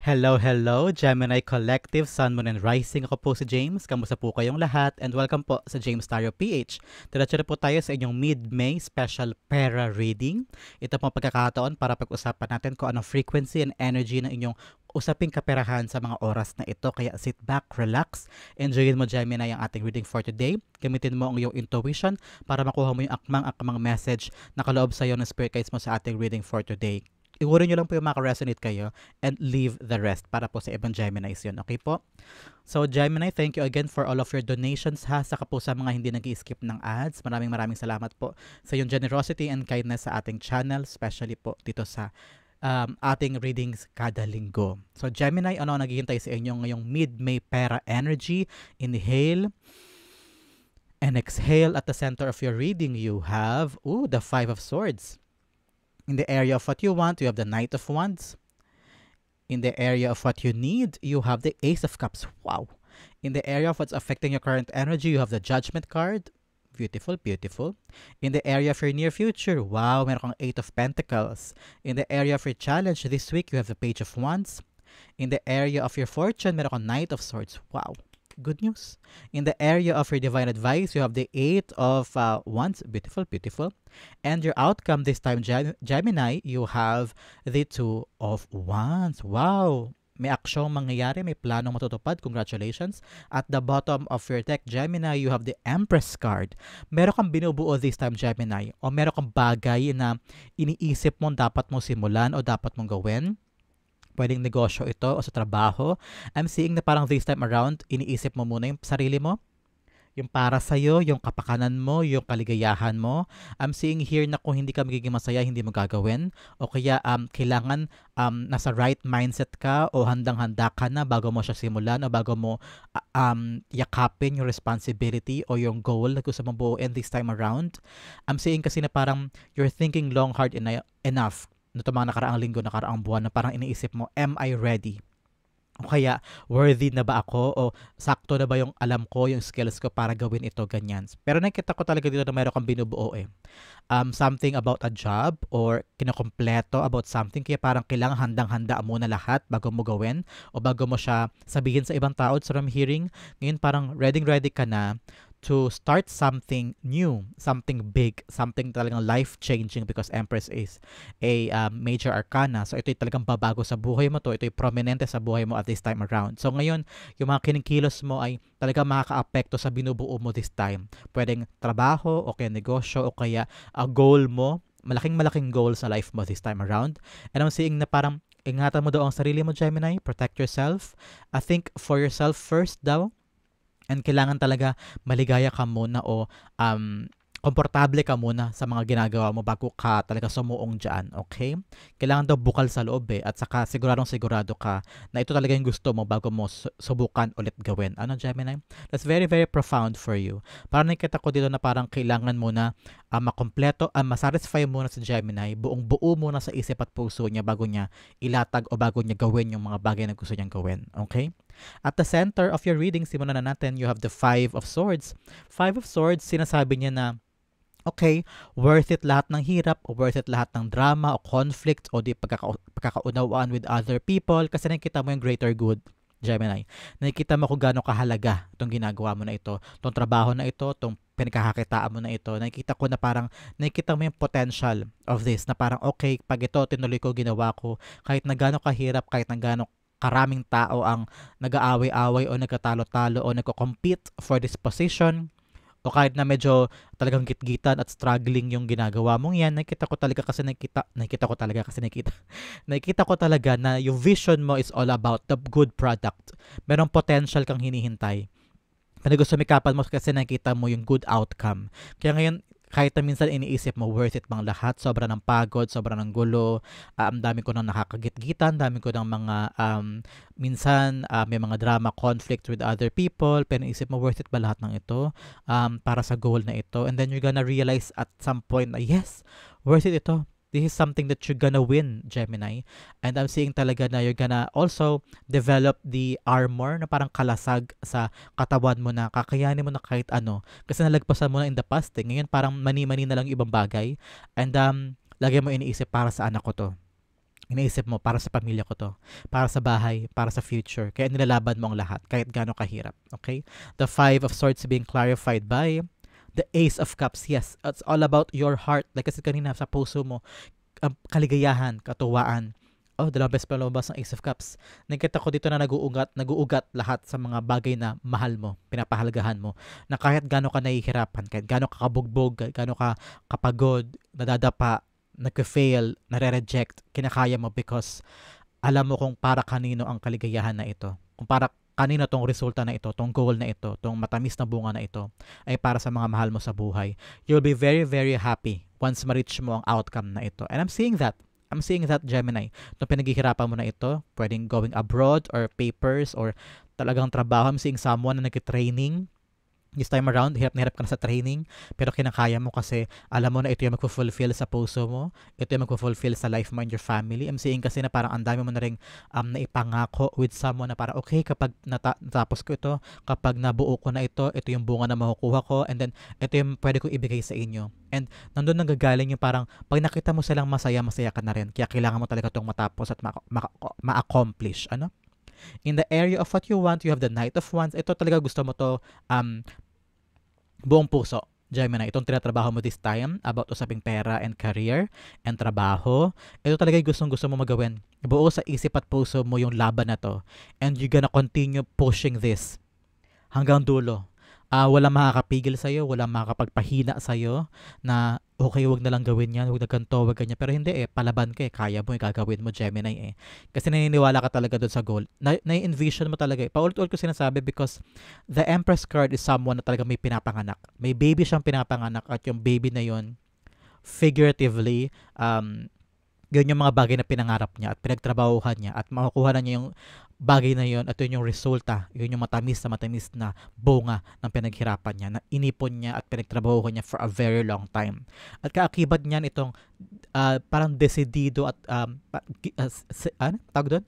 Hello, hello, Gemini Collective, Sun, Moon, and Rising. Ako po si James. Kamusta po kayong lahat? And welcome po sa James Tarot PH. Diretso na po tayo sa inyong mid-May special Para reading. Ito pong pagkakataon para pag-usapan natin kung anong frequency and energy ng inyong usaping kaperahan sa mga oras na ito. Kaya sit back, relax, enjoyin mo Gemini ang ating reading for today. Gamitin mo ang iyong intuition para makuha mo yung akmang message na kaloob sa iyo ng spirit guides mo sa ating reading for today. Igurin nyo lang po yung maka-resonate kayo and leave the rest para po sa ibang Geminis yun. Okay po? So Gemini, thank you again for all of your donations ha. Saka po sa mga hindi nag-skip ng ads. Maraming salamat po sa yung generosity and kindness sa ating channel, especially po dito sa ating readings kada linggo. So Gemini, ano ang naghihintay sa inyo ngayong mid-May Para energy? Inhale and exhale. At the center of your reading, you have the Five of Swords. In the area of what you want, you have the Knight of Wands. In the area of what you need, you have the Ace of Cups. Wow. In the area of what's affecting your current energy, you have the Judgment card. Beautiful, beautiful. In the area of your near future, wow, meron kang Eight of Pentacles. In the area of your challenge this week, you have the Page of Wands. In the area of your fortune, meron kang Knight of Swords. Wow. Good news. In the area of your divine advice, you have the Eight of Wands. Beautiful, beautiful. And your outcome this time, Gemini, you have the Two of Wands. Wow! May aksyong mangyayari, may planong matutupad. Congratulations. At the bottom of your deck, Gemini, you have the Empress card. Meron kang binubuo this time, Gemini. O meron kang bagay na iniisip mo dapat mo simulan o dapat mong gawin. Pwedeng negosyo ito o sa trabaho. I'm seeing na parang this time around, iniisip mo muna yung sarili mo. Yung para sa'yo, yung kapakanan mo, yung kaligayahan mo. I'm seeing here na kung hindi ka magiging masaya, hindi mo gagawin. O kaya kailangan nasa right mindset ka o handang-handa ka na bago mo siya simulan o bago mo yakapin yung responsibility o yung goal na gusto mong buuin this time around. I'm seeing kasi na parang you're thinking long, hard enough nito mga nakaraang linggo, nakaraang buwan na parang iniisip mo, am I ready? O kaya, worthy na ba ako? O sakto na ba yung alam ko, yung skills ko para gawin ito, ganyan. Pero nakita ko talaga dito na mayroon kang binubuo eh. Something about a job or kinakompleto about something. Kaya parang kailangan handang-handa muna lahat bago mo gawin o bago mo siya sabihin sa ibang tao. So I'm hearing, ngayon parang ready ka na to start something new, something big, something talagang life-changing because Empress is a major arcana. So ito'y talagang babago sa buhay mo to. Ito'y prominente sa buhay mo at this time around. So ngayon, yung mga kinikilos mo ay talagang makaka-apekto sa binubuo mo this time. Pwedeng trabaho, o kaya negosyo, o kaya goal mo. Malaking goal sa life mo this time around. And I'm seeing na parang ingatan mo daw ang sarili mo, Gemini. Protect yourself. I think for yourself first daw. And kailangan talaga maligaya ka muna o komportable ka muna sa mga ginagawa mo bago ka talaga sumuong dyan, okay? Kailangan daw bukal sa loob at saka sigurado ka na ito talaga yung gusto mo bago mo subukan ulit gawin. Ano, Gemini? That's very profound for you. Parang nakita ko dito na parang kailangan muna makompleto, masatisfy muna sa Gemini, buong buo muna sa isip at puso niya bago niya ilatag o bago niya gawin yung mga bagay na gusto niyang gawin, okay? At the center of your reading, simulan na natin, you have the Five of Swords. Five of Swords, sinasabi niya na, okay, worth it lahat ng hirap, o worth it lahat ng drama, o conflict, o di pagkakaunawaan with other people, kasi nakikita mo yung greater good, Gemini. Nakikita mo kung gaano kahalaga itong ginagawa mo na ito, itong trabaho na ito, itong pinagkakakitaan mo na ito. Nakikita ko na parang, nakikita mo yung potential of this, na parang, okay, pag ito tinuloy ko, ginawa ko, kahit na gaano kahirap, kahit na gaano karaming tao ang nag-aaway-away o nagkatalo-talo o nagko-compete for this position o kahit na medyo talagang gitgitan at struggling yung ginagawa mong yan, nakita ko talaga na yung vision mo is all about the good product. Merong potential kang hinihintay. Pinag-sumikapan mo kasi nakita mo yung good outcome. Kaya ngayon, kahit na minsan iniisip mo, worth it bang lahat? Sobra ng pagod, sobra ng gulo, dami ko nang nakakagitgitan, dami ko ng mga, minsan may mga drama, conflict with other people, pero iniisip mo, worth it ba lahat ng ito? Para sa goal na ito. And then you're gonna realize at some point na, yes, worth it ito. This is something that you're gonna win, Gemini. And I'm seeing talaga na you're gonna also develop the armor na parang kalasag sa katawan mo na kakayanin mo na kahit ano. Kasi nalagpasan mo na in the past. Ngayon parang mani-mani na lang yung ibang bagay. And lagi mo iniisip para sa anak ko to. Iniisip mo, para sa pamilya ko to, para sa bahay, para sa future. Kaya nilalaban mo ang lahat, kahit gaano kahirap. Okay? The Five of Swords being clarified by the Ace of Cups. Yes, it's all about your heart. Like kasi kanina, sa puso mo, kaligayahan, katuwaan. Oh, dalawang beses pa lumabas ng Ace of Cups. Nakita ko dito na naguugat lahat sa mga bagay na mahal mo, pinapahalagahan mo. Na kahit gaano ka nahihirapan, kahit gaano ka kabugbog, kahit gaano ka kapagod, nadadapa, nag-fail, nare-reject, kinakaya mo because alam mo kung para kanino ang kaligayahan na ito. Kung para kanino tong resulta na ito, tong goal na ito, tong matamis na bunga na ito, ay para sa mga mahal mo sa buhay. You'll be very, very happy once ma-reach mo ang outcome na ito. And I'm seeing that. Gemini. Itong pinaghihirapan mo na ito, pwedeng going abroad or papers or talagang trabaho. I'm seeing someone na nag-training. This time around, hirap na hirap ka na sa training, pero kinakaya mo kasi alam mo na ito yung magfulfill sa puso mo, ito yung magfulfill sa life mo and your family. I'm seeing kasi na parang ang dami mo na rin naipangako with someone na parang okay, kapag natapos ko ito, kapag nabuo ko na ito yung bunga na makukuha ko, and then ito yung pwede ko ibigay sa inyo. And nandun nanggagaling yung parang pag nakita mo silang masaya, masaya ka na rin. Kaya kailangan mo talaga itong matapos at ma-accomplish. Ano? In the area of what you want, you have the Knight of Wands. Ito talaga gusto mo to buong puso. Gemini, itong tinatrabaho mo this time about usaping pera and career and trabaho. Ito talaga yung gusto mo magawin. Buo sa isip at puso mo yung laban na to. And you're gonna continue pushing this hanggang dulo. Walang makakapigil sa'yo, walang makakapagpahina sa'yo na okay, wag na lang gawin yan, wag na ganito, wag ganyan. Pero hindi palaban ka kaya mo gagawin mo, Gemini Kasi naniniwala ka talaga doon sa goal. Na-envision mo talaga Paulit-ulit ko sinasabi because the Empress card is someone na talaga may pinapanganak. May baby siyang pinapanganak at yung baby na yun, figuratively, yun yung mga bagay na pinangarap niya at pinagtrabahuhan niya at makukuha na niya yung bagay na yun at yun yung resulta, yun yung matamis na bunga ng pinaghirapan niya na inipon niya at pinagtrabahuhan niya for a very long time. At kaakibat niyan itong parang desidido at tawag doon?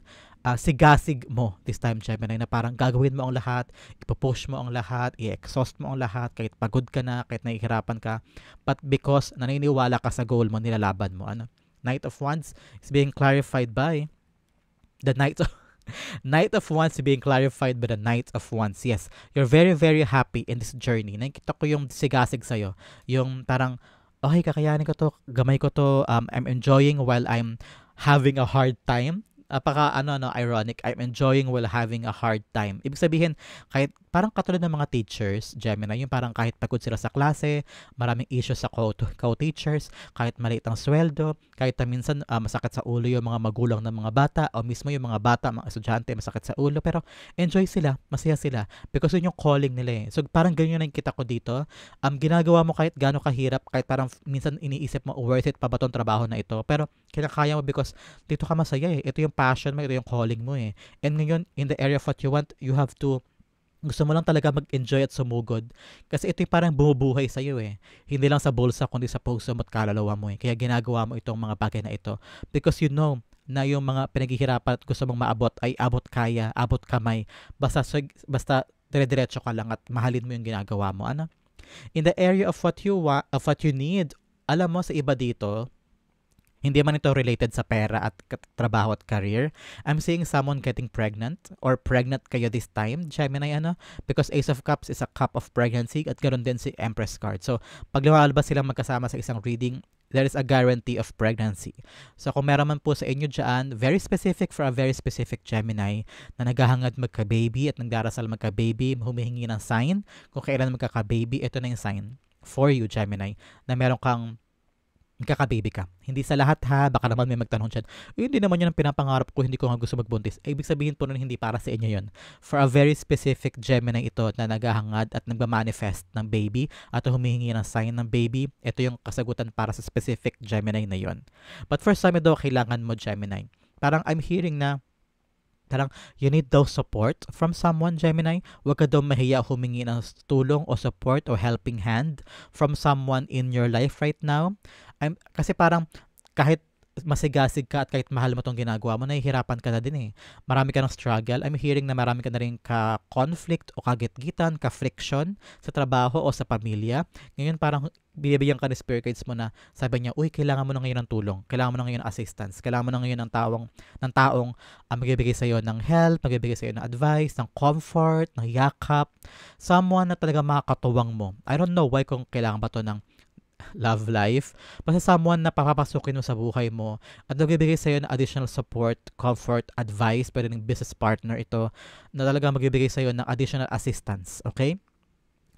Sigasig mo this time, Gemini, na parang gagawin mo ang lahat, ipopush mo ang lahat, i-exhaust mo ang lahat, kahit pagod ka na, kahit nahihirapan ka, but because naniniwala ka sa goal mo, nilalaban mo. Knight of Wands is being clarified by the Knight of Wands being clarified by the Knight of Wands. Yes, you're very, very happy in this journey. Nakikita ko yung sigasig sa'yo. Yung parang, okay, kakayanin ko to, gamay ko to, I'm enjoying while I'm having a hard time. Ironic. I'm enjoying while having a hard time. Ibig sabihin, kahit parang katulad ng mga teachers, Gemini, yung parang kahit pagod sila sa klase, maraming issues sa co-teachers, kahit maliit ang sweldo, kahit minsan masakit sa ulo yung mga magulang ng mga bata, o mismo yung mga bata, mga estudyante, masakit sa ulo, pero enjoy sila, masaya sila, because yun yung calling nila So parang ganyan yung kita ko dito. Ginagawa mo kahit gaano kahirap, kahit parang minsan iniisip mo, worth it pa ba tong trabaho na ito, pero kinakaya mo because dito ka masaya Ito yung passion mo, ito yung calling mo And ngayon, in the area of what you want, you have to gusto mo lang talaga mag-enjoy at sumugod. Kasi ito yung parang bumubuhay sa'yo Hindi lang sa bulsa, kundi sa puso mo at kaluluwa mo Kaya ginagawa mo itong mga bagay na ito. Because you know na yung mga pinaghihirapan at gusto mong maabot ay abot kaya, abot kamay. Basta dire-diretso ka lang at mahalin mo yung ginagawa mo. In the area of what you want, of what you need, alam mo sa iba dito, hindi man ito related sa pera at trabaho at career. I'm seeing someone getting pregnant or pregnant kayo this time, Gemini, because Ace of Cups is a cup of pregnancy at ganoon din si Empress card. So, pag lumalabas silang magkasama sa isang reading, there is a guarantee of pregnancy. So, kung meron man po sa inyo dyan, very specific for a very specific Gemini na naghahangad magka-baby at nagdarasal magka-baby, humihingi ng sign. Kung kailan magkaka-baby, ito na yung sign for you, Gemini, na meron kang magkaka-baby ka. Hindi sa lahat baka naman may magtanong dyan, hindi naman yun ang pinapangarap ko, hindi ko nga gusto magbuntis. Ibig sabihin po nun, hindi para sa inyo yun. For a very specific Gemini ito na naghahangad at nagmamanifest ng baby at humihingi ng sign ng baby, ito yung kasagutan para sa specific Gemini na yun. But for some daw, kailangan mo Gemini. Parang I'm hearing na parang you need daw support from someone, Gemini. Huwag ka daw mahiya humingi ng tulong o support o helping hand from someone in your life right now. Kasi parang kahit masigasig ka at kahit mahal mo tong ginagawa mo, nahihirapan ka na din eh. Marami ka ng struggle. I'm hearing na marami ka na rin ka-conflict o kagitgitan, ka-friction sa trabaho o sa pamilya. Ngayon parang binibigyan ka ni spirit guides mo na sabi niya, uy, kailangan mo na ngayon ng tulong. Kailangan mo na ngayon ng assistance. Kailangan mo na ngayon ng taong magbibigay sa'yo ng help, magbibigay sa'yo ng advice, ng comfort, ng yakap. Someone na talaga makakatuwang mo. I don't know why kung kailangan ba to ng love life. Basta someone na papapasukin mo sa buhay mo at magbibigay sa'yo ng additional support, comfort, advice, pwede ng business partner ito na talaga magbibigay sa'yo ng additional assistance. Okay?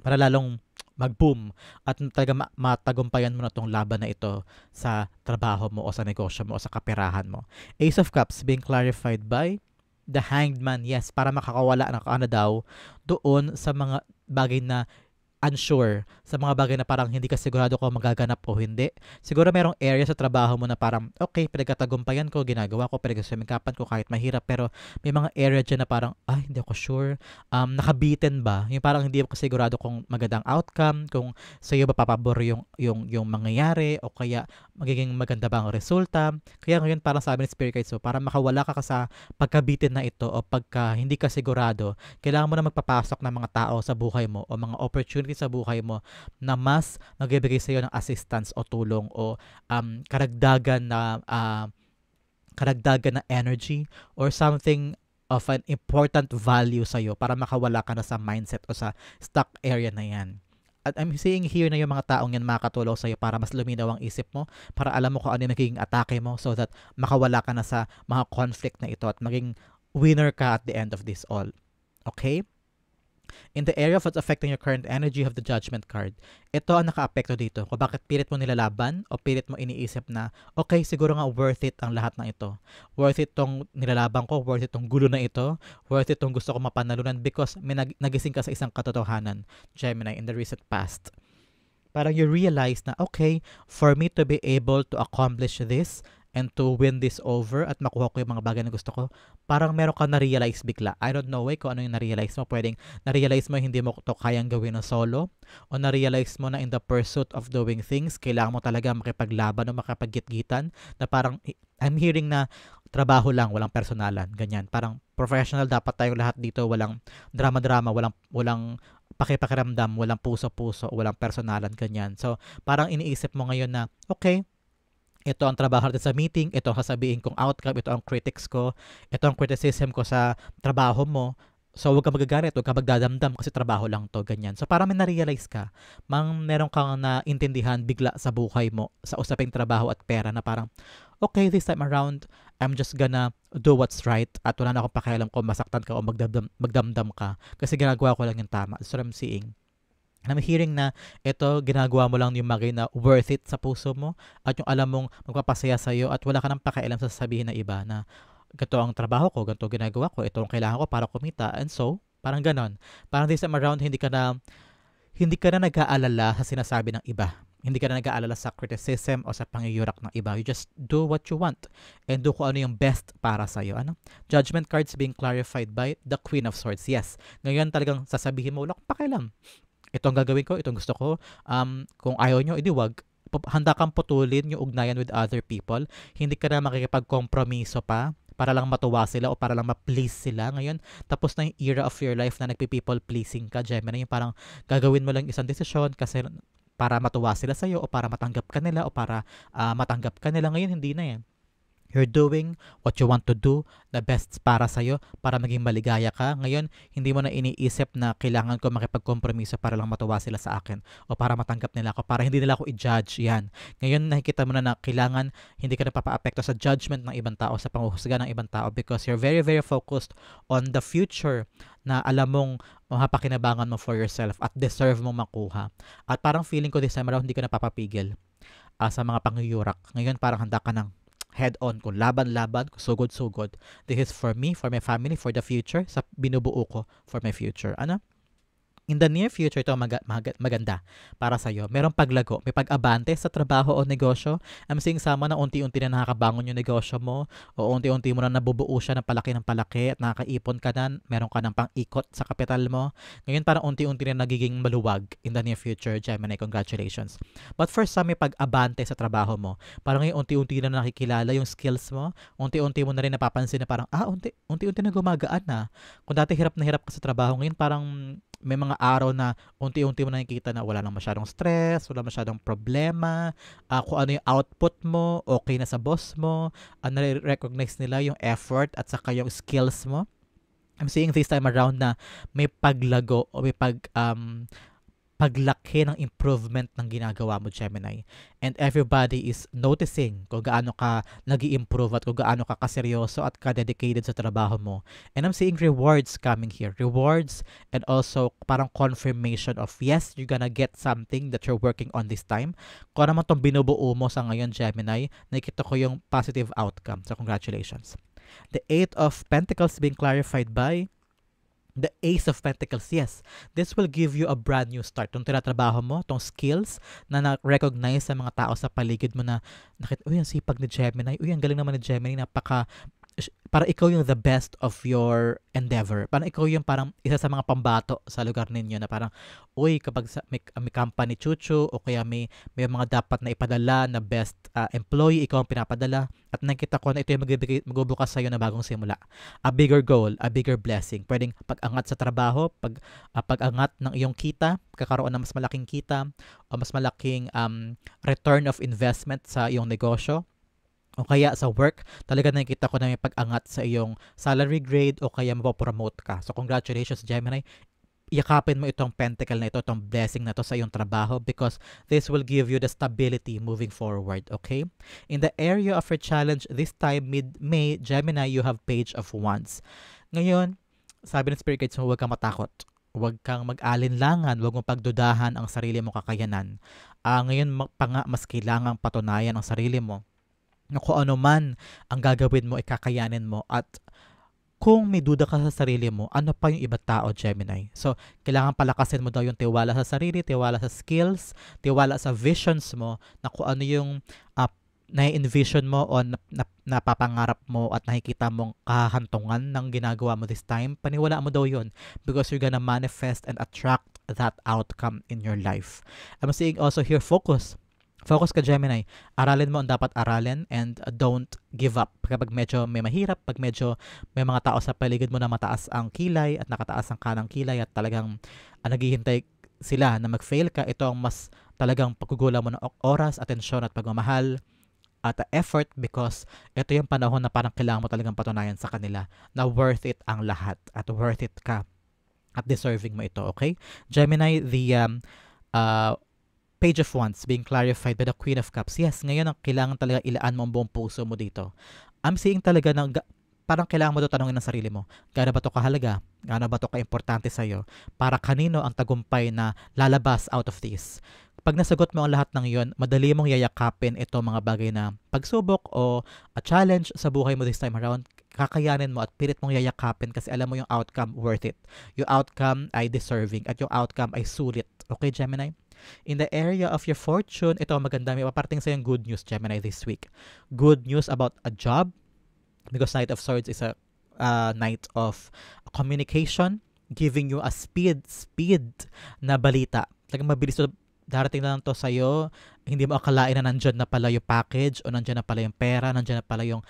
Para lalong mag-boom at talaga matagumpayan mo na tong laban na ito sa trabaho mo o sa negosyo mo o sa kaperahan mo. Ace of Cups being clarified by the Hanged Man. Yes, para makakawala na ka na daw doon sa mga bagay na unsure, sa mga bagay na parang hindi ka sigurado kung magaganap o hindi. Siguro merong area sa trabaho mo na parang, okay, pinagkatagumpayan ko, ginagawa ko, pinagkasumikapan ko kahit mahirap, pero may mga area dyan na parang, hindi ako sure. Nakabitin ba? Yung parang hindi ako sigurado kung magandang outcome, kung sa iyo ba papabor yung mangyayari, o kaya magiging maganda ba ang resulta. Kaya ngayon parang sabi ni Spirit Guides, so para makawala ka sa pagkabitin na ito o pagka hindi ka sigurado, kailangan mo na magpapasok ng mga tao sa buhay mo o mga opportunity sa buhay mo na mas nagbibigay sa iyo ng assistance o tulong o karagdagan na energy or something of an important value sa iyo para makawala ka na sa mindset o sa stuck area na yan. At I'm seeing here na yung mga taong yan makakatulong sa iyo para mas luminaw ang isip mo, para alam mo kung ano yung magiging atake mo so that makawala ka na sa mga conflict na ito at maging winner ka at the end of this all. Okay? In the area of what's affecting your current energy, you have the Judgment card. Ito ang naka-apekto dito. Kung bakit pilit mo nilalaban o pilit mo iniisip na, okay, siguro nga worth it ang lahat ng ito. Worth it tong nilalaban ko, worth it tong gulo na ito, worth it tong gusto ko mapanalunan because may nagising ka sa isang katotohanan, Gemini, in the recent past. Parang you realize na, okay, for me to be able to accomplish this, and to win this over at makuha ko yung mga bagay na gusto ko, parang meron ka na-realize bigla. I don't know kung ano yung na-realize mo. Pwedeng na-realize mo hindi mo to kayang gawin ng solo o na-realize mo na in the pursuit of doing things, kailangan mo talaga makipaglaban o makipagitgitan na parang, I'm hearing na trabaho lang, walang personalan, ganyan. Parang professional dapat tayong lahat dito, walang drama-drama, walang pakipakiramdam, walang puso-puso, walang personalan, ganyan. So, parang iniisip mo ngayon na, okay, ito ang trabaho natin sa meeting, ito ang sasabihin kong outcome, ito ang critics ko, ito ang criticism ko sa trabaho mo. So, huwag ka magagalit, huwag ka magdadamdam kasi trabaho lang to, ganyan. So, parang may na-realize ka, meron kang naintindihan bigla sa buhay mo, sa usaping trabaho at pera na parang, okay, this time around, I'm just gonna do what's right at wala na akong pakialam kung masaktan ka o magdamdam ka kasi ginagawa ko lang yung tama. That's what I'm seeing. I'm hearing na ito, ginagawa mo lang yung bagay na worth it sa puso mo at yung alam mong magpapasaya sa'yo at wala ka nang pakialam sa sasabihin na iba na ganito ang trabaho ko, ganito ginagawa ko, ito ang kailangan ko para kumita, and so, parang ganon. Parang this time around, hindi ka na nag-aalala sa sinasabi ng iba. Hindi ka na nag-aalala sa criticism o sa pangiyurak ng iba. You just do what you want and do kung ano yung best para sa'yo. Ano? Judgment cards being clarified by the Queen of Swords. Yes, ngayon talagang sasabihin mo, wala akong pakialam. Ito ang gagawin ko, itong gusto ko. Kung ayaw nyo, edi wag. Handa kang putulin yung ugnayan with other people. Hindi ka na makikipagkompromiso pa para lang matuwa sila o para lang ma-please sila. Ngayon, tapos na yung era of your life na nagpi-people pleasing ka, Gemini. Yung parang gagawin mo lang isang desisyon kasi para matuwa sila sa'yo o para matanggap ka nila o para matanggap ka nila. Ngayon, hindi na yan. You're doing what you want to do, the best para sa'yo, para maging maligaya ka. Ngayon, hindi mo na iniisip na kailangan ko makipagkompromiso para lang matuwa sila sa akin o para matanggap nila ako, para hindi nila ako i-judge. Yan. Ngayon, nakikita mo na kailangan hindi ka na papaapekto sa judgment ng ibang tao, sa panghuhusga ng ibang tao because you're very, very focused on the future na alam mong mapakinabangan mo for yourself at deserve mong makuha. At parang feeling ko this time around, hindi ka na papapigil sa mga pangyuyurak. Ngayon, parang handa ka ng head-on, kung laban-laban, kung sugod-sugod. This is for me, for my family, for the future, sa binubuo ko for my future. Ano? In the near future, ito maganda para sa'yo. Merong paglago, may pag-abante sa trabaho o negosyo. I'm seeing sama na unti-unti na nakakabangon yung negosyo mo o unti-unti mo na nabubuo siya ng palaki at nakakaipon ka na, meron ka ng pang-ikot sa kapital mo. Ngayon parang unti-unti na nagiging maluwag in the near future, Gemini. Congratulations. But for some, may pag-abante sa trabaho mo. Parang ngayon unti-unti na nakikilala yung skills mo. Unti-unti mo na rin napapansin na parang, unti-unti na gumagaan na. Kung dati hirap na hirap ka sa trabaho, ngayon parang may mga araw na unti-unti mo nakikita na wala nang masyadong stress, wala masyadong problema, kung ano yung output mo, okay na sa boss mo, nare-recognize nila yung effort at saka yung skills mo. I'm seeing this time around na may paglago o may paglaki ng improvement ng ginagawa mo, Gemini. And everybody is noticing kung gaano ka nag-i-improve at kung gaano ka kaseryoso at ka-dedicated sa trabaho mo. And I'm seeing rewards coming here. Rewards and also parang confirmation of, yes, you're gonna get something that you're working on this time. Kung ano man itong binubuo mo sa ngayon, Gemini, nakikita ko yung positive outcome. So, congratulations. The Eight of Pentacles being clarified by the Ace of Pentacles. Yes, this will give you a brand new start. Itong tinatrabaho mo, itong skills na na-recognize sa mga tao sa paligid mo na nakita, uy, ang sipag ni Gemini, uy, ang galing naman ni Gemini, para ikaw yung the best of your endeavor. Parang ikaw yung parang isa sa mga pambato sa lugar ninyo na parang, uy, kapag may company chuchu o kaya may mga dapat na ipadala na best employee, ikaw ang pinapadala. At nakita ko na ito yung magbubukas sa'yo na bagong simula. A bigger goal, a bigger blessing. Pwedeng pag-angat sa trabaho, pag-angat ng iyong kita, kakaroon ng mas malaking kita o mas malaking return of investment sa iyong negosyo. O kaya sa work, talaga nakikita ko na may pag-angat sa iyong salary grade o kaya mapopromote ka. So congratulations, Gemini. Yakapin mo itong pentacle na ito, itong blessing na to sa iyong trabaho because this will give you the stability moving forward, okay? In the area of your challenge, this time, mid-May, Gemini, you have Page of Wands. Ngayon, sabi ng Spirit Guides mo, huwag kang matakot. Huwag kang mag-alinlangan, huwag mong pagdudahan ang sarili mong kakayanan. Ngayon, mas kailangang patunayan ang sarili mo na kung ano man ang gagawin mo, ikakayanin mo. At kung may duda ka sa sarili mo, ano pa yung iba tao, Gemini? So, kailangan palakasin mo daw yung tiwala sa sarili, tiwala sa skills, tiwala sa visions mo, na kung ano yung na-envision mo o napapangarap mo at nakikita mong kahantungan ng ginagawa mo this time, paniwala mo daw yun because you're gonna manifest and attract that outcome in your life. I'm seeing also here, focus ka, Gemini. Aralin mo ang dapat aralin and don't give up. Kapag medyo may mahirap, pag medyo may mga tao sa paligid mo na mataas ang kilay at nakataas ang kanang kilay at talagang naghihintay sila na mag-fail ka, ito ang mas talagang pagkugulang mo ng oras, atensyon at pagmamahal at effort because ito yung panahon na parang kailangan mo talagang patunayan sa kanila na worth it ang lahat at worth it ka at deserving mo ito, okay? Gemini, the Page of Wands being clarified by the Queen of Cups. Yes, ngayon ang kailangan talaga ilaan mo ang buong puso mo dito. I'm seeing talaga na parang kailangan mo ito tanongin ng sarili mo. Gaano ba ito kahalaga? Gaano ba ito kaimportante sa'yo? Para kanino ang tagumpay na lalabas out of this? Pag nasagot mo ang lahat ng iyon, madali mong yayakapin ito mga bagay na pagsubok o a challenge sa buhay mo this time around. Kakayanin mo at pilit mong yayakapin kasi alam mo yung outcome worth it. Yung outcome ay deserving at yung outcome ay sulit. Okay, Gemini? In the area of your fortune, ito maganda. May paparating sa yung good news, Gemini, this week. Good news about a job because Knight of Swords is a night of communication, giving you a speed na balita. Talagang mabilis to darating na lang to sa'yo, hindi mo akalain na nandyan na pala yung package o nandyan na pala yung pera, nandyan na pala yung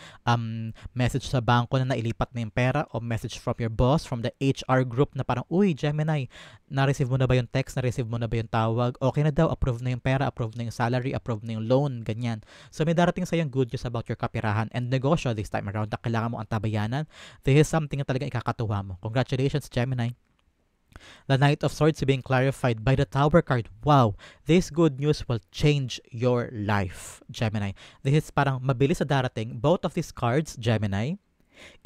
message sa bangko na nailipat na yung pera o message from your boss, from the HR group na parang, uy, Gemini, na-receive mo na ba yung text, na-receive mo na ba yung tawag, okay na daw, approve na yung pera, approve na yung salary, approve na yung loan, ganyan. So may darating sa'yo yung good news about your kapirahan and negosyo this time around na kailangan mo antabayanan. This is something na talagang ikakatuwa mo. Congratulations, Gemini. The Knight of Swords being clarified by the Tower card. Wow, this good news will change your life, Gemini. This is parang mabilis sa darating. Both of these cards, Gemini,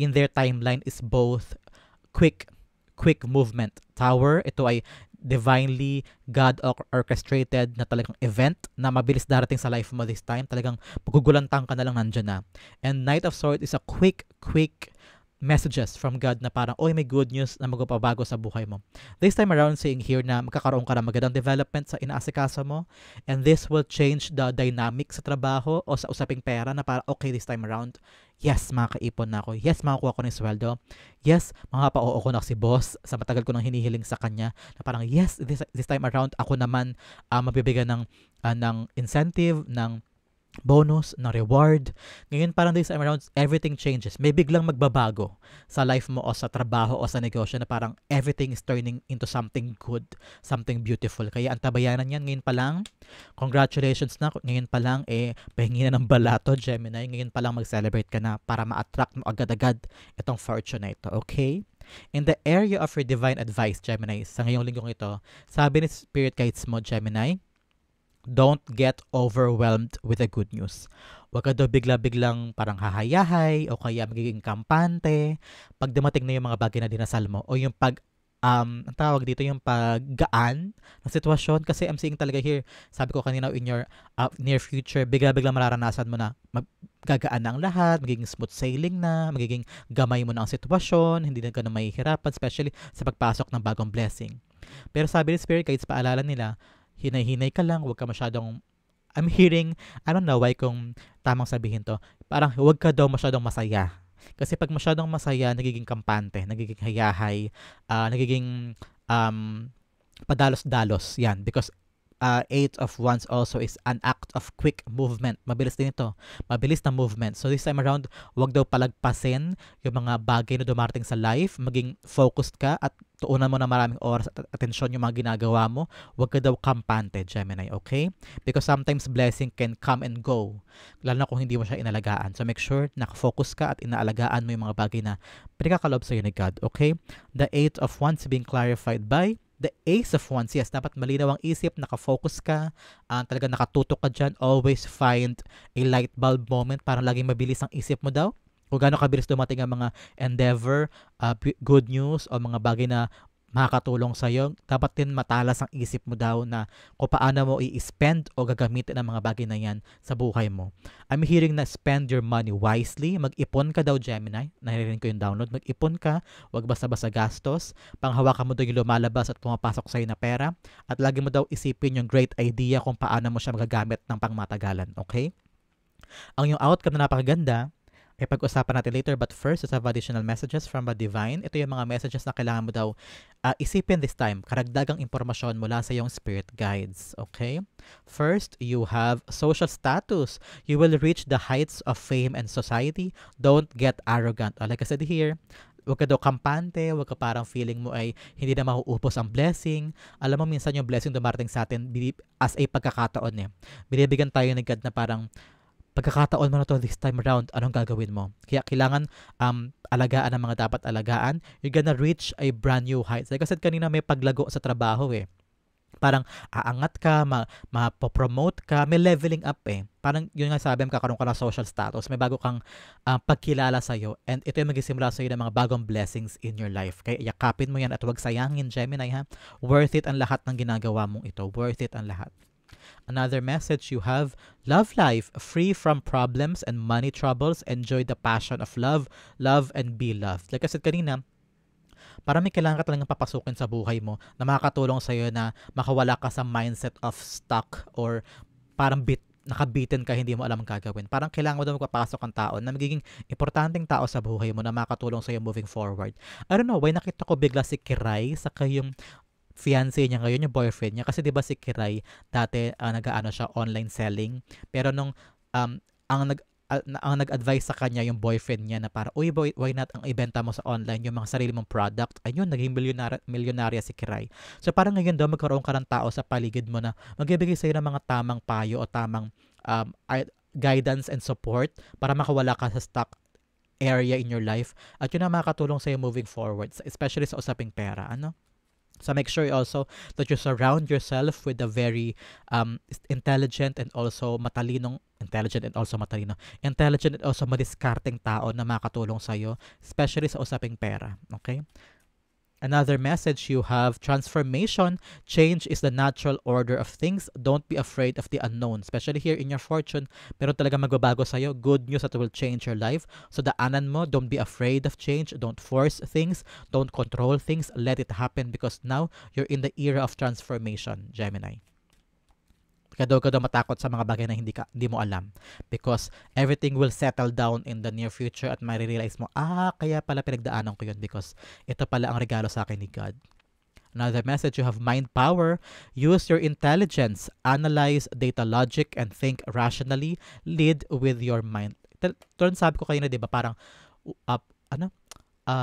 in their timeline is both quick movement. Tower, ito ay divinely God orchestrated na talagang event na mabilis darating sa life mo this time. Talagang magugulantang ka na lang nandyan na. And Knight of Swords is a quick messages from God na parang, oy, may good news na magpapabago sa buhay mo. This time around, saying here na magkakaroon ka ng magandang development sa inaasikaso mo, and this will change the dynamic sa trabaho o sa usaping pera na parang, okay, this time around, yes, makakaipon na ako. Yes, makakuha ko ng sweldo. Yes, makapauo ko na si boss sa matagal ko nang hinihiling sa kanya. Na parang, yes, this time around, ako naman mabibigyan ng incentive, ng bonus, na reward. Ngayon parang this time around, everything changes. May biglang magbabago sa life mo o sa trabaho o sa negosyo na parang everything is turning into something good, something beautiful. Kaya ang tabayanan yan ngayon pa lang. Congratulations na. Ngayon pa lang, pahingi na ng balato, Gemini. Ngayon pa lang mag-celebrate ka na para ma-attract mo agad-agad itong fortune na ito. Okay? In the area of your divine advice, Gemini, sa ngayong linggong ito, sabi ni Spirit Guides mo, Gemini, don't get overwhelmed with the good news. Huwag ka daw bigla-biglang parang hahayahay o kaya magiging kampante pag dumating na yung mga bagay na dinasal mo o yung ang tawag dito yung paggaan ng sitwasyon. Kasi I'm seeing talaga here, sabi ko kanina, in your near future, bigla-biglang mararanasan mo na gagaan na ang lahat, magiging smooth sailing na, magiging gamay mo na ang sitwasyon, hindi na ka na mahihirapan, especially sa pagpasok ng bagong blessing. Pero sabi ni Spirit Guides, paalala nila, hinay-hinay ka lang, huwag ka masyadong, I'm hearing, I don't know why kung tamang sabihin to, parang huwag ka daw masyadong masaya. Kasi pag masyadong masaya, nagiging kampante, nagiging hayahay, nagiging padalos-dalos, yan. Because Eight of Wands also is an act of quick movement. Mabilis din ito. Mabilis na movement. So this time around, huwag daw palagpasin yung mga bagay na dumarating sa life. Maging focused ka at tuunan mo na maraming oras at atensyon yung mga ginagawa mo. Huwag ka daw kampante, Gemini, okay? Because sometimes blessing can come and go. Lalo na kung hindi mo siya inalagaan. So make sure nakafocus ka at inaalagaan mo yung mga bagay na pinagkakalob sa'yo ni God, okay? The Eight of Wands being clarified by the Ace of Wands. Yes, dapat malinaw ang isip, nakafocus ka, talaga nakatutok ka dyan. Always find a light bulb moment. Parang laging mabilis ang isip mo daw. Kung gaano kabilis dumating ang mga endeavor, good news, o mga bagay na makakatulong sa'yo, dapat din matalas ang isip mo daw na kung paano mo i-spend o gagamitin ang mga bagay na yan sa buhay mo. I'm hearing na spend your money wisely. Mag-ipon ka daw, Gemini. Naririnig ko yung download. Mag-ipon ka. Huwag basta-basta gastos. Panghawakan mo daw yung lumalabas at pumapasok sa'yo na pera. At lagi mo daw isipin yung great idea kung paano mo siya magagamit ng pangmatagalan. Okay? Ang yung outcome na napakaganda, ay pag-usapan natin later, but first, let's have additional messages from the Divine. Ito yung mga messages na kailangan mo daw isipin this time. Karagdagang impormasyon mula sa iyong spirit guides. Okay? First, you have social status. You will reach the heights of fame and society. Don't get arrogant. Like I said here, huwag ka daw kampante, huwag ka parang feeling mo ay hindi na mauupos ang blessing. Alam mo, minsan yung blessing dumarating sa atin as a pagkakataon eh. Binibigyan tayo ng God na parang, pagkakataon mo na to this time around, anong gagawin mo? Kaya kailangan alagaan ang mga dapat alagaan. You're gonna reach a brand new heights. Like I said kanina, may paglago sa trabaho eh. Parang aangat ka, mapopromote ka, may leveling up eh. Parang yun nga sabi, kakaroon ka ng social status, may bago kang pagkilala sa'yo, and ito yung magisimula sa'yo ng mga bagong blessings in your life. Kaya yakapin mo yan at huwag sayangin, Gemini ha. Worth it ang lahat ng ginagawa mong ito. Worth it ang lahat. Another message you have, love life, free from problems and money troubles, enjoy the passion of love and be loved. Like I said kanina, parang may kailangan ka talagang papasukin sa buhay mo na makakatulong sa'yo na makawala ka sa mindset of stuck or parang nakabitin ka, hindi mo alam ang gagawin. Parang kailangan mo daw magpapasok ang tao na magiging importanteng tao sa buhay mo na makakatulong sa'yo moving forward. I don't know, why nakita ko bigla si Kiray sa kayong fiancé niya ngayon, yung boyfriend niya. Kasi diba si Kiray, dati nag-aano siya, online selling. Pero nung ang nag-advise sa kanya yung boyfriend niya na para, uy boy, why not ang ibenta mo sa online yung mga sarili mong product? Ayun, naging milyonarya si Kiray. So parang ngayon daw magkaroon ka ng tao sa paligid mo na magbibigay sa'yo ng mga tamang payo o tamang guidance and support para makawala ka sa stuck area in your life. At yun ang makakatulong sa'yo moving forward, especially sa usaping pera. Ano? So make sure also that you surround yourself with a very intelligent and also matalino, intelligent and also madiskarteng tao na makatulong sa iyo, especially sa usaping pera. Okay? Another message you have transformation. Change is the natural order of things. Don't be afraid of the unknown. Especially here in your fortune, pero talaga magbabago sa'yo. Good news that will change your life. So daanan mo, don't be afraid of change. Don't force things. Don't control things. Let it happen because now you're in the era of transformation, Gemini. Kaya daw matakot sa mga bagay na hindi mo alam because everything will settle down in the near future at marirealize mo, kaya pala pinagdaanan ko yun because ito pala ang regalo sa akin ni God. Another message, you have mind power. Use your intelligence. Analyze data logic and think rationally. Lead with your mind. Turn sabi ko kayo na, di ba, parang,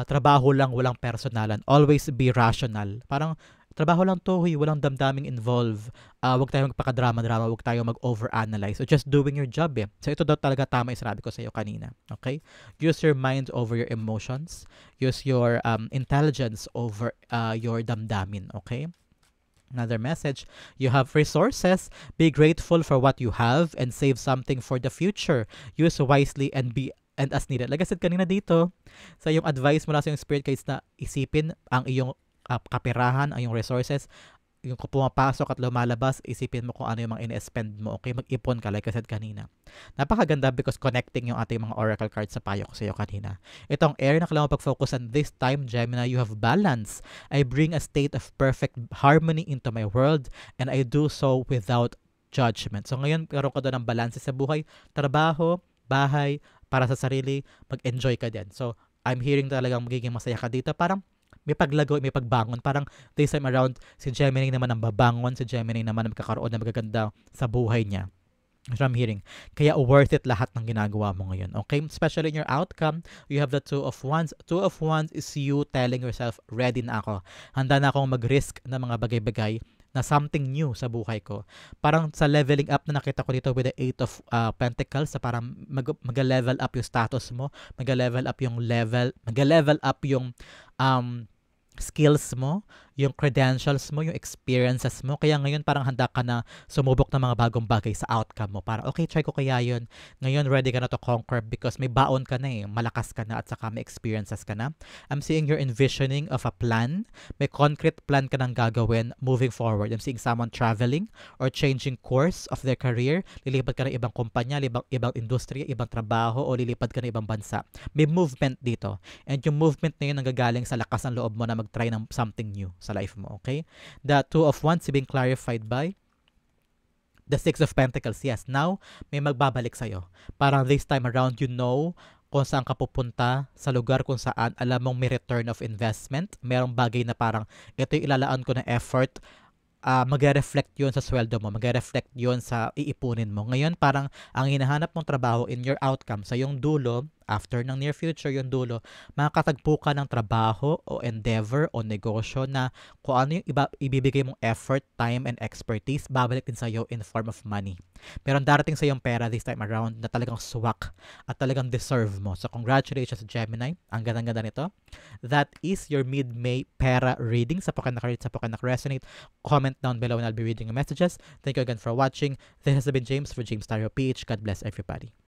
trabaho lang, walang personalan. Always be rational. Parang, trabaho lang to, walang damdaming involved. Huwag tayong magpakadrama-drama, huwag tayong mag-overanalyze. So, just doing your job eh. So, ito daw talaga tama yung sinabi ko sa iyo kanina. Okay? Use your mind over your emotions. Use your intelligence over your damdamin. Okay? Another message, you have resources. Be grateful for what you have and save something for the future. Use wisely and as needed. Like I said kanina dito, sa yung advice mula sa yung spirit guides na isipin ang iyong kapirahan, ang iyong resources, yung pumapasok at lumalabas, isipin mo kung ano yung mga in-spend mo. Okay, mag-ipon ka like I said kanina. Napakaganda because connecting yung ating mga oracle cards sa payo ko sa iyo kanina. Itong air na kailangan pag-focus on this time, Gemini, you have balance. I bring a state of perfect harmony into my world and I do so without judgment. So ngayon, karoon ka doon ng balance sa buhay, trabaho, bahay, para sa sarili, mag-enjoy ka din. So, I'm hearing talagang magiging masaya ka dito. Parang may paglago, may pagbangon. Parang this time around, si Gemini naman ang babangon, si Gemini naman ang magkakaroon na magaganda sa buhay niya. That's what I'm hearing. Kaya worth it lahat ng ginagawa mo ngayon. Okay? Especially in your outcome, you have the Two of Wands. Two of Wands is you telling yourself, ready na ako. Handa na akong mag-risk ng mga bagay-bagay na something new sa buhay ko. Parang sa leveling up na nakita ko dito with the Eight of Pentacles, sa parang mag-level up yung status mo, mag-level up yung mag-level up yung skills mo, yung credentials mo, yung experiences mo. Kaya ngayon parang handa ka na sumubok ng mga bagong bagay sa outcome mo. Parang okay, try ko kaya yun. Ngayon ready ka na to conquer because may baon ka na eh. Malakas ka na at saka may experiences ka na. I'm seeing you're envisioning of a plan. May concrete plan ka nang gagawin moving forward. I'm seeing someone traveling or changing course of their career. Lilipat ka na ibang kumpanya, ibang industriya, ibang trabaho o lilipat ka na ibang bansa. May movement dito. And yung movement na yun nanggagaling sa lakas ng loob mo na mag-try ng something new sa life mo, okay? The Two of Wands being clarified by the Six of Pentacles. Yes, now may magbabalik sa'yo. Parang this time around, you know kung saan ka pupunta, sa lugar kung saan alam mong may return of investment. Merong bagay na parang ito yung ilalaan ko na effort, mag-reflect yun sa sweldo mo, mag-reflect yun sa iipunin mo. Ngayon, parang ang hinahanap mong trabaho in your outcome, sa yung dulo, after ng near future, yung dulo, makakatagpo ka ng trabaho o endeavor o negosyo na kung ano yung ibibigay mong effort, time, and expertise, babalik din sa'yo in the form of money. Pero ang darating sa yung pera this time around na talagang swak at talagang deserve mo. So, congratulations Gemini. Ang ganda-ganda nito. That is your mid-May pera reading. Sa Pokenak Resonate, comment down below and I'll be reading your messages. Thank you again for watching. This has been James for James Tarot PH. God bless everybody.